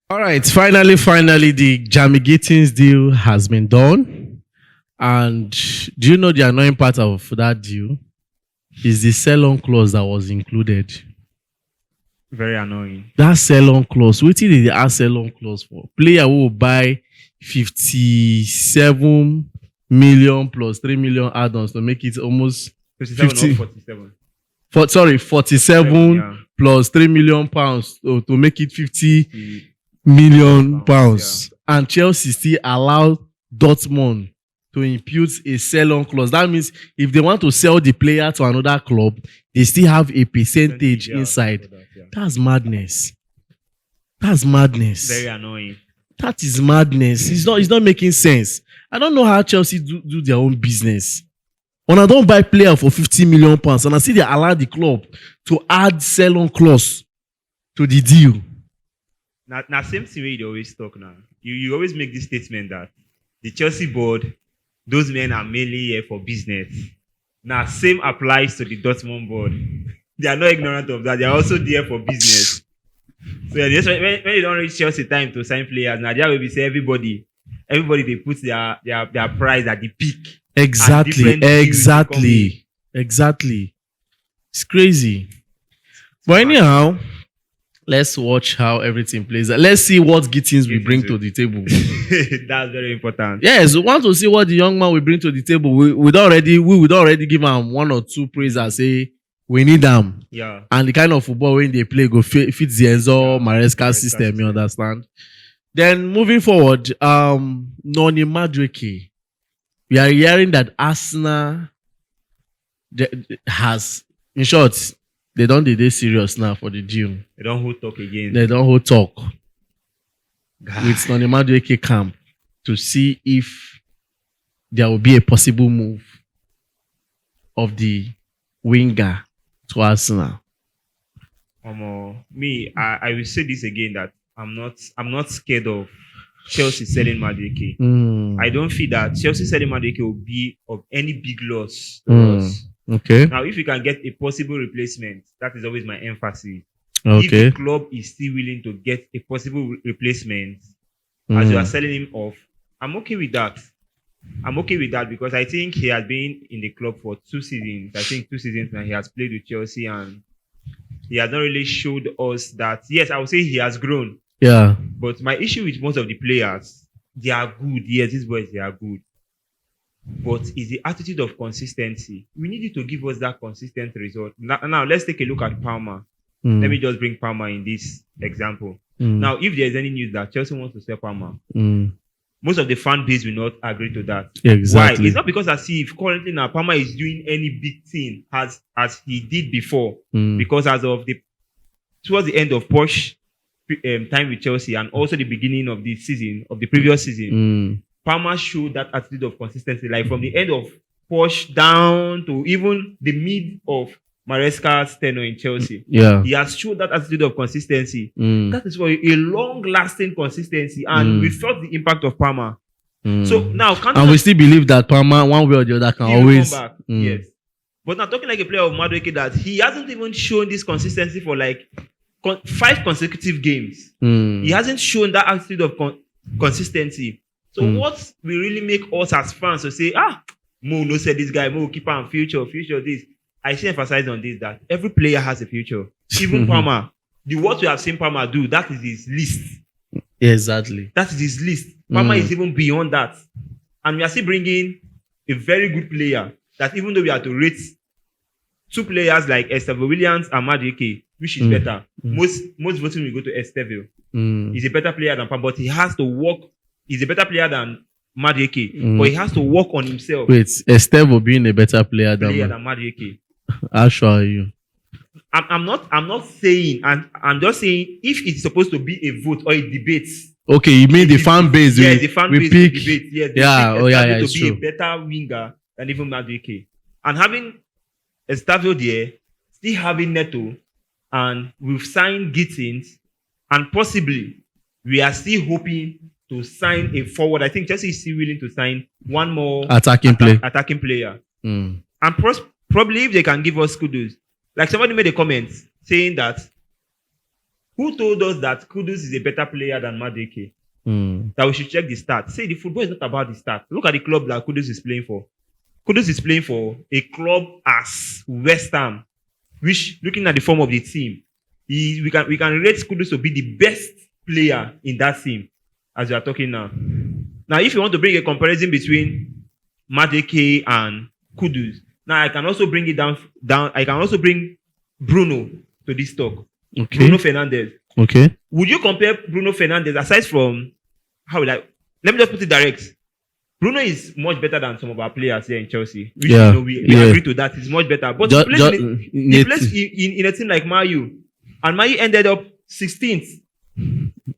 All right, finally, the Gittens deal has been done. And do you know the annoying part of that deal is the sell-on clause that was included? Very annoying. That sell-on clause, what did they ask sell-on clause for? Player will buy 57 million plus 3 million add-ons to make it almost 57 50 or 47. 47 Yeah. plus 3 million pounds to make it 50 The million pounds. And Chelsea still allowed Dortmund to impute a sell-on clause. That means if they want to sell the player to another club, they still have a percentage inside. That's madness. That's madness. Very annoying. That is madness. It's not making sense. I don't know how Chelsea do their own business. When I don't buy player for 50 million pounds and I see they allow the club to add sell-on clause to the deal. Now same thing way you always talk now. You always make this statement that the Chelsea board, those men are mainly here for business. Now same applies to the Dortmund board. They are not ignorant of that. They are also there for business. So when you don't reach Chelsea time to sign players, now there will be say everybody they put their price at the peak. Exactly. It's crazy. But anyhow, let's watch how everything plays. Let's see what Gittens will bring to the table. That's very important. Yes, we want to see what the young man will bring to the table. We would already give him one or two praise and say we need them. Yeah. And the kind of football when they play go fit the Enzo Maresca system, you understand? Then moving forward, Noni Madueke. We are hearing that Arsenal has, in short, they don't do this serious now for the deal. They don't hold talk again. They don't hold talk with Noni Madueke camp to see if there will be a possible move of the winger to Arsenal. Me, I will say this again that I'm not scared of Chelsea selling Madueke. I don't feel that Chelsea selling Madueke will be of any big loss to us. Okay. Now, if we can get a possible replacement, that is always my emphasis. Okay. If the club is still willing to get a possible replacement as you are selling him off, I'm okay with that. I'm okay with that because I think he has been in the club for 2 seasons. I think 2 seasons now he has played with Chelsea and he has not really showed us that. Yes, I would say he has grown. Yeah. But my issue with most of the players, they are good. Yes, these boys, they are good. But it's the attitude of consistency. We need you to give us that consistent result. Now let's take a look at Palmer. Let me just bring Palmer in this example. Now, if there is any news that Chelsea wants to sell Palmer, most of the fan base will not agree to that. Exactly. Why? It's not because as if currently now Palmer is doing any big thing as he did before. Because as of towards the end of Posh time with Chelsea and also the beginning of the season, of the previous season, Palmer showed that attitude of consistency. Like from the end of Posh down to even the mid of Maresca's tenure in Chelsea. Yeah. He has showed that attitude of consistency. That is for a long-lasting consistency. And we felt the impact of Palmer. So now... And we still believe that Palmer, one way or the other, can always... come back. Yes. But now talking like a player of Madueke that he hasn't even shown this consistency for like 5 consecutive games. He hasn't shown that attitude of consistency. So what will really make us as fans to say, Mo no said this guy, Mo will keep on future this. I still emphasize on this that every player has a future. Even Palmer, what we have seen Palmer do, that is his list. Exactly. That is his list. Palmer is even beyond that. And we are still bringing a very good player that even though we have to rate 2 players like Estevao Williams and Madueke, which is better, most voting will go to Estevao. He's a better player than Palmer, but he has to work. He's a better player than Madueke, but he has to work on himself. Wait, Estevao being a better player than Madueke. How sure are you? I'm not saying, and I'm just saying if it's supposed to be a vote or a debate. Okay, you mean the fan base? Yes, the fan base pick. Debate. Yes, yeah, to be a better winger than even Madueke. And having Estevao there, still having Neto, and we've signed Gittens, and possibly we are still hoping to sign a forward. I think Chelsea is still willing to sign one more attacking player. And probably if they can give us kudos. Like somebody made a comment saying that Who told us that Kudus is a better player than Madueke? That we should check the stats. Say the football is not about the stats. Look at the club that Kudus is playing for. Kudus is playing for a club as West Ham, which, looking at the form of the team, we can rate Kudus to be the best player in that team as we are talking now. Now, if you want to bring a comparison between Madueke and Kudus, now I can also bring it down. I can also bring Bruno to this talk. Okay. Bruno Fernandes. Okay. Would you compare Bruno Fernandes aside from let me just put it direct. Bruno is much better than some of our players here in Chelsea. Which we agree to that. He's much better. But he plays in a team like Man U. And Man U ended up 16th.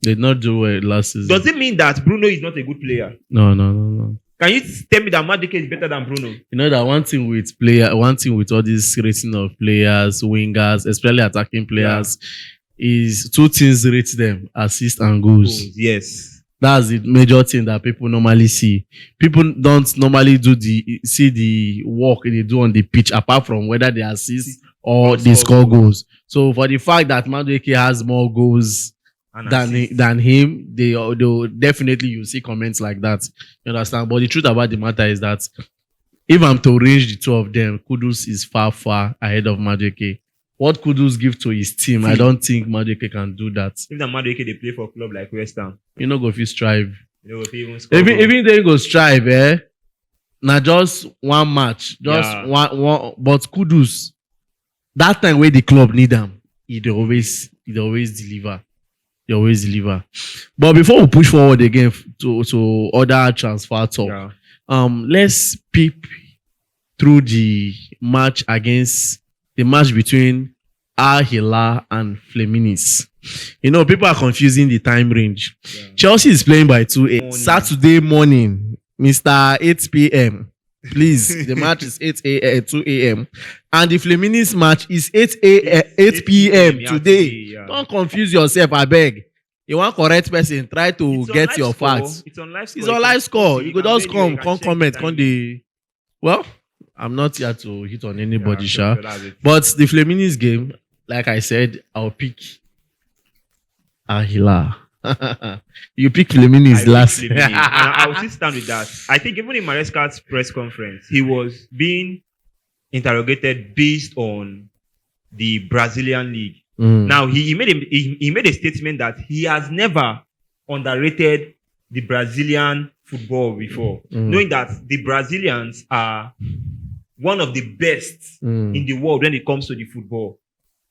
Did not do well last season. Does it mean that Bruno is not a good player? No. Can you tell me that Madueke is better than Bruno? You know that one thing with all this rating of players, wingers, especially attacking players, is two things rate them: assist and goals. Yes. That's the major thing that people normally see. People don't normally see the work they do on the pitch, apart from whether they assist or they score goals. So for the fact that Madueke has more goals than him, they'll definitely you see comments like that. You understand? But the truth about the matter is that if I'm to range the two of them, Kudus is far ahead of Madueke. What Kudus give to his team, I don't think Madueke can do that. If the Madueke they play for a club like West Ham, you know, go if you strive. You know, if you even score even they go strive, now just one match, one. But Kudus, that time where the club need them, he always deliver. They always deliver. But before we push forward again to other transfer talk, let's peep through the match between Al Hilal and Fluminense. You know, people are confusing the time range. Yeah. Chelsea is playing by 2 a.m. Saturday morning, Mr. 8 p.m. Please, the match is 2 a.m. And the Fluminense match is 8 p.m. today. Yeah. Don't confuse yourself, I beg. You want correct person, try to get your facts. It's on live score. It's on live score. You could just comment. Well, I'm not here to hit on anybody, but the Fluminense game, like I said, I'll pick Al Hilal. You pick Fluminense last. I will still stand with that. I think even in Maresca's press conference, he was being interrogated based on the Brazilian league. Now he made a statement that he has never underrated the Brazilian football before, knowing that the Brazilians are one of the best in the world when it comes to the football.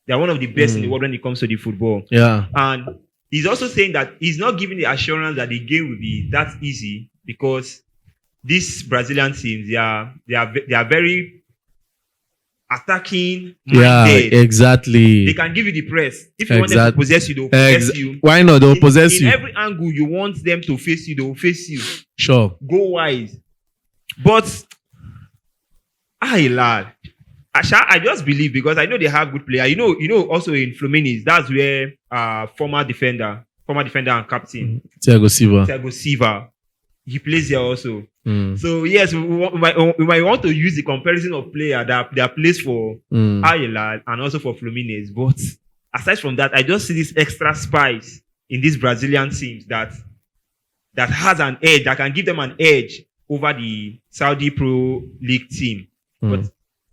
They are one of the best in the world when it comes to the football. Yeah. And he's also saying that he's not giving the assurance that the game will be that easy because these Brazilian teams, they are very attacking minded. Yeah, exactly. They can give you the press. If you want them to possess you, they'll possess you. Why not? They'll possess you. In every angle you want them to face you, they'll face you. Sure. Go wise. But lad. I just believe because I know they have good players. You know, also in Fluminense, that's where former defender and captain Thiago Silva, he plays there also. So yes, we might want to use the comparison of player that plays for Al and also for Fluminense. But aside from that, I just see this extra spice in these Brazilian teams that has an edge, that can give them an edge over the Saudi Pro League team. But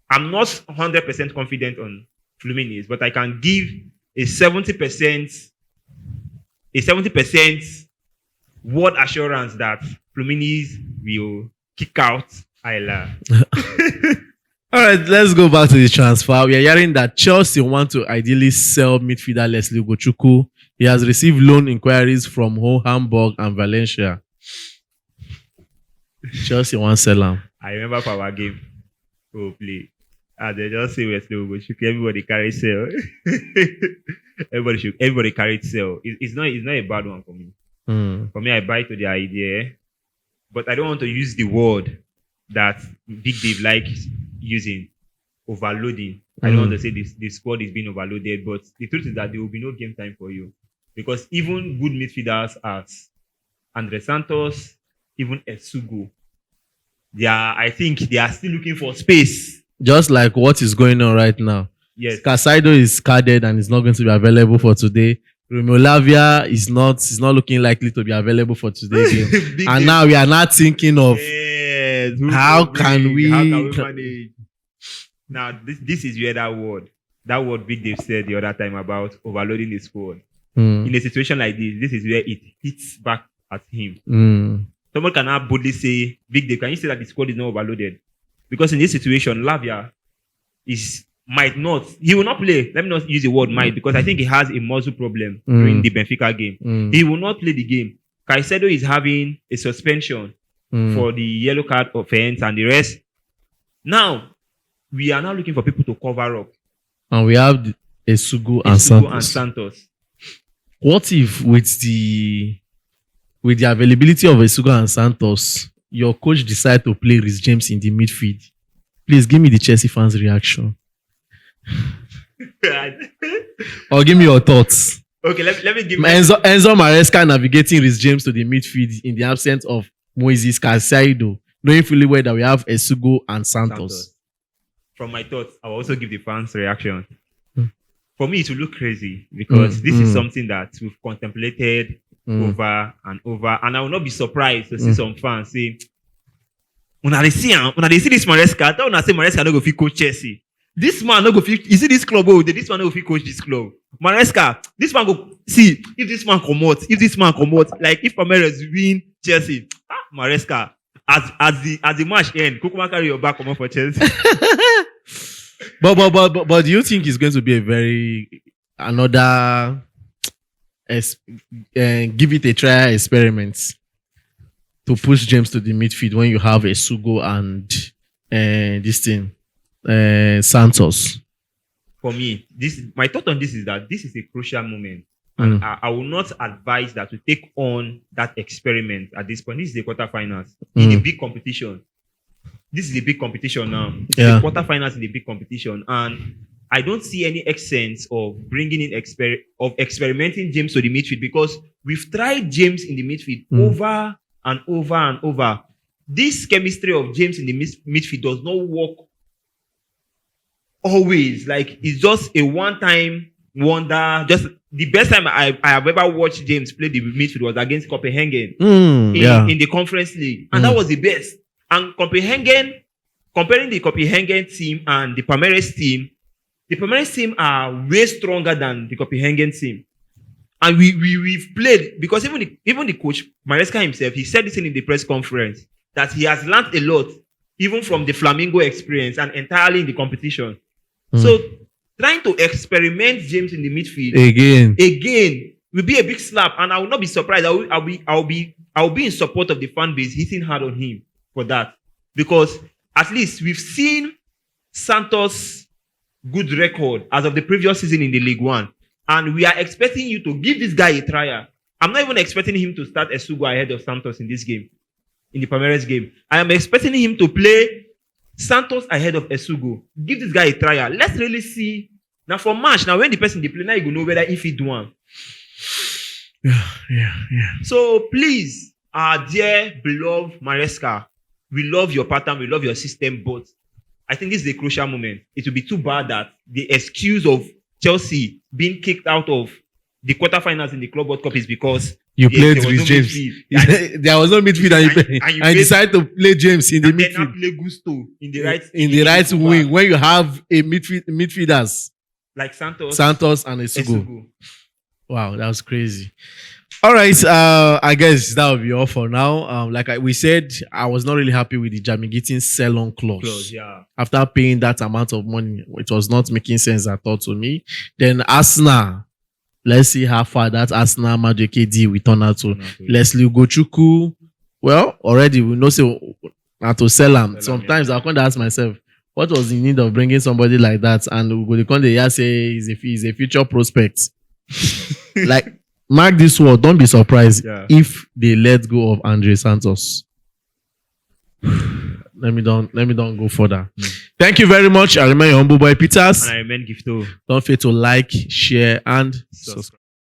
I'm not 100% confident on Fluminense, but I can give a 70% word assurance that Fluminense will kick out Al. All right, let's go back to the transfer. We are hearing that Chelsea want to ideally sell midfielder Leslie Ugochukwu. He has received loan inquiries from Hamburg and Valencia. Chelsea want to sell him. I remember for our game. Play. And they just say Wesley Ugochukwu. Everybody carry sell. everybody carry sell. It's not a bad one for me. For me, I buy to the idea, but I don't want to use the word that Big Dave likes using, overloading. I don't want to say the squad is being overloaded, but the truth is that there will be no game time for you because even good midfielders as Andre Santos, even Esugo, I think they are still looking for space. Just like what is going on right now. Yes. Casado is carded and is not going to be available for today. Romeo Lavia is not looking likely to be available for today's game. Big And game. now we are not thinking of Yes, how can we manage? Now, this is where that word Big Dave said the other time about overloading the squad. In a situation like this is where it hits back at him. Someone can now boldly say, Big Dave, can you say that the squad is not overloaded? Because in this situation, Lavia might not. He will not play. Let me not use the word might, because I think he has a muscle problem during the Benfica game. He will not play the game. Caicedo is having a suspension for the yellow card offense and the rest. Now, we are now looking for people to cover up. And we have Esugo and Santos. What if with the availability of Esugo and Santos, your coach decide to play Reece James in the midfield? Please give me the Chelsea fans' reaction. Or give me your thoughts. Okay, let me give Enzo Maresca navigating Reece James to the midfield in the absence of Moises Caicedo, knowing fully well that we have Esugo and Santos. From my thoughts, I will also give the fans' reaction. For me, it will look crazy because this is something that we've contemplated over and over, and I will not be surprised to see some fans say, when I see this Maresca, I don't say Maresca no go fit coach Chelsea. This man no go fit. You see this club, this man no go fit coach this club. Maresca, this man go see if this man come out, like if Palmeiras win Chelsea, Maresca, as the match end, Kukuma carry your back come out for Chelsea. But do you think it's going to be another give it a try experiment to push James to the midfield when you have Esugo and Santos? For me, my thought on this is that this is a crucial moment. And I will not advise that to take on that experiment at this point. This is the quarterfinals in a big competition. This is a big competition now. It's the quarterfinals in a big competition. And I don't see any essence of bringing in experimenting James to the midfield, because we've tried James in the midfield over and over and over. This chemistry of James in the midfield does not work always. Like, it's just a one-time wonder. Just the best time I have ever watched James play the midfield was against Copenhagen in the Conference League. And that was the best. And comparing the Copenhagen team and the Palmeiras team are way stronger than the Copenhagen team. And we've played, because even the coach, Maresca himself, he said this in the press conference, that he has learned a lot, even from the Flamingo experience and entirely in the competition. So trying to experiment James in the midfield again will be a big slap, and I will not be surprised. I'll be in support of the fan base hitting hard on him for that, because at least we've seen Santos' good record as of the previous season in the League One, and we are expecting you to give this guy a trial. I'm not even expecting him to start Esugo ahead of Santos in this game, in the Palmeiras game. I am expecting him to play Santos ahead of Esugo. Give this guy a trial. Let's really see. Now for March, now when the person they play, now you go know whether if he do one. Yeah. So please, our dear beloved Maresca, we love your pattern, we love your system, but I think this is a crucial moment. It will be too bad that the excuse of Chelsea being kicked out of the quarterfinals in the Club World Cup is because you played with James. There was no midfield, and you decided to play James in the midfield. Play Gusto in the right wing when you have a midfielders like Santos and Esugo. Wow, that was crazy. All right, I guess that will be all for now. Like we said, I was not really happy with the Gittens sell-on clause. After paying that amount of money, it was not making sense at all to me. Then Arsenal, let's see how far that Arsenal Madueke deal will turn out to. Leslie Ugochukwu, well, already we know to sell him. Sometimes I can't ask myself, what was the need of bringing somebody like that? And Ugochukwu say he's a future prospect. Like, mark this word, don't be surprised if they let go of Andre Santos. Let me don't go further. Thank you very much. I remain your humble boy Peters. And I remain Gifto. Don't forget to like, share, and subscribe.